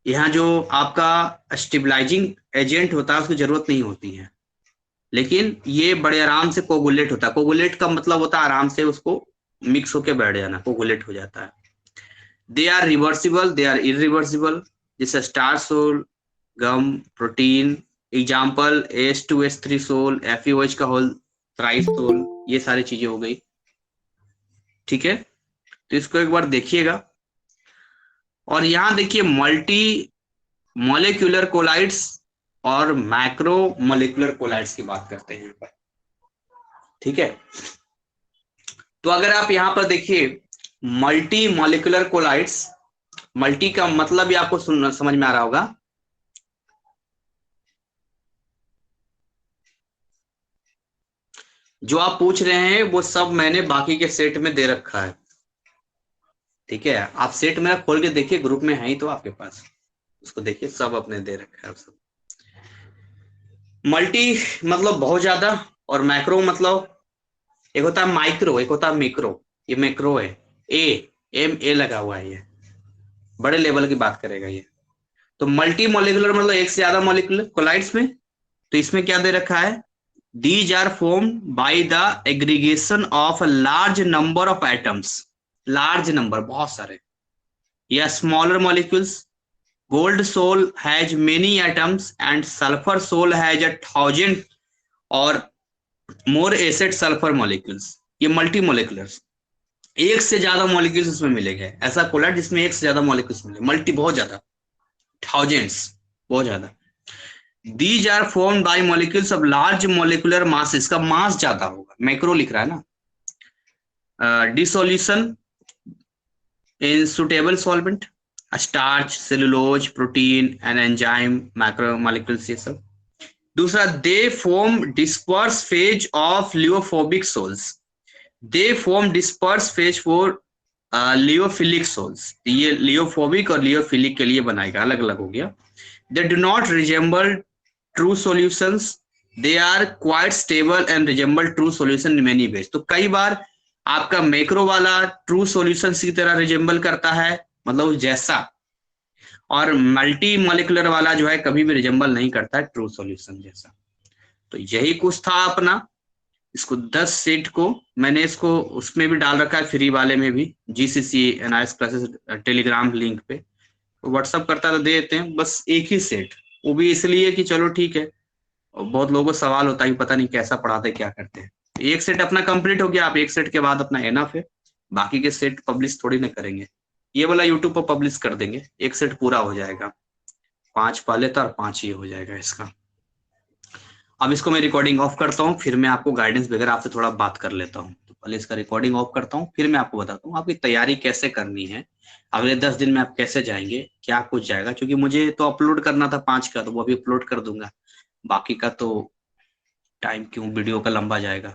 [SPEAKER 1] यहाँ जो आपका स्टेबलाइजिंग एजेंट होता है उसकी जरूरत नहीं होती है, लेकिन ये बड़े आराम से कोगुलेट होता है। कोगुलेट का मतलब होता है आराम से उसको मिक्स होके बैठ जाना, कोगुलेट हो जाता है। They are reversible, they are irreversible, जैसे starch sol, gum, protein, example H2S3 sol, FeOH का होल थ्राइस सोल, ये सारी चीजें हो गई। ठीक है, तो इसको एक बार देखिएगा। और यहाँ देखिए मल्टी मॉलिक्यूलर कोलाइड्स और मैक्रो मॉलिक्यूलर कोलाइड्स की बात करते हैं यहाँ पर। ठीक है, तो अगर आप यहाँ पर देखिए मल्टी मॉलिक्यूलर कोलाइड्स, मल्टी का मतलब भी आपको समझ में आ रहा होगा। जो आप पूछ रहे हैं वो सब मैंने बाकी के सेट में दे रखा है। ठीक है, आप सेट मेरा खोल के देखिए, ग्रुप में है ही तो आपके पास, उसको देखिए, सब अपने दे रखा है सब। मल्टी मतलब बहुत ज्यादा, और मैक्रो मतलब एक होता है माइक्रो, एक होता है मिक्रो। ये मैक्रो है, MA लगा हुआ है, ये बड़े लेवल की बात करेगा ये। तो मल्टी मॉलिक्यूलर मतलब एक से ज्यादा मॉलिक्यूलर कोलाइड्स में। तो इसमें क्या दे रखा है, these are formed by the aggregation of a large number of atoms, large number बहुत सारे, या smaller molecules. Gold sol has many atoms and sulphur sol has 1000 और मोर एसिड सल्फर मॉलिक्यूल्स। ये मल्टी मॉलिक्यूलर्स, एक से ज्यादा molecules इसमें मिलेंगे। ऐसा कोलाइड जिसमें एक से ज्यादा मॉलिक्यूल्स मिले, मल्टी बहुत ज्यादा, थाउजेंड्स, बहुत ज्यादा। These are formed by molecules of large molecular mass, इसका मास ज्यादा होगा, मैक्रो लिख रहा है ना। Dissolution in suitable solvent, starch, cellulose, protein and enzyme, macro molecules ये सब। दूसरा, they form disperse phase of lyophobic sols, they form disperse phase for lyophilic sols. ये लियोफोबिक और लियोफिलिक के लिए बनाएगा, अलग अलग हो गया। They do not resemble true solutions, they are quite stable and resemble true solution in many ways. तो कई बार आपका मैक्रो वाला ट्रू सॉल्यूशन की तरह रिजेंबल करता है, मतलब जैसा, और मल्टी मॉलिक्यूलर वाला जो है कभी भी रिजेंबल नहीं करता है ट्रू सॉल्यूशन जैसा। तो यही कुछ था अपना। इसको 10 सेट को मैंने इसको उसमें भी डाल रखा है, फ्री वाले में भी, GCC NIS classes Telegram link पे। व्हाट्सअप करता तो दे देते हैं, बस एक ही सेट, वो भी इसलिए कि चलो ठीक है, और बहुत लोगों को सवाल होता है कि पता नहीं कैसा पढ़ाते क्या करते हैं। एक सेट अपना कंप्लीट हो गया, आप एक सेट के बाद अपना एनफ है, बाकी के सेट पब्लिश थोड़ी ना करेंगे, ये वाला यूट्यूब पर पब्लिश कर देंगे, एक सेट पूरा हो जाएगा। 5 पहले था और 5 ये हो जाएगा इसका। अब इसको मैं रिकॉर्डिंग ऑफ करता हूँ, फिर मैं आपको गाइडेंस वगैरह आपसे थोड़ा बात कर लेता हूँ। तो पहले इसका रिकॉर्डिंग ऑफ करता हूँ, फिर मैं आपको बताता हूँ आपकी तैयारी कैसे करनी है, अगले 10 दिन में आप कैसे जाएंगे, क्या कुछ जाएगा। क्योंकि मुझे तो अपलोड करना था 5 का, तो वो अभी अपलोड कर दूंगा, बाकी का तो टाइम क्यों वीडियो का लंबा जाएगा।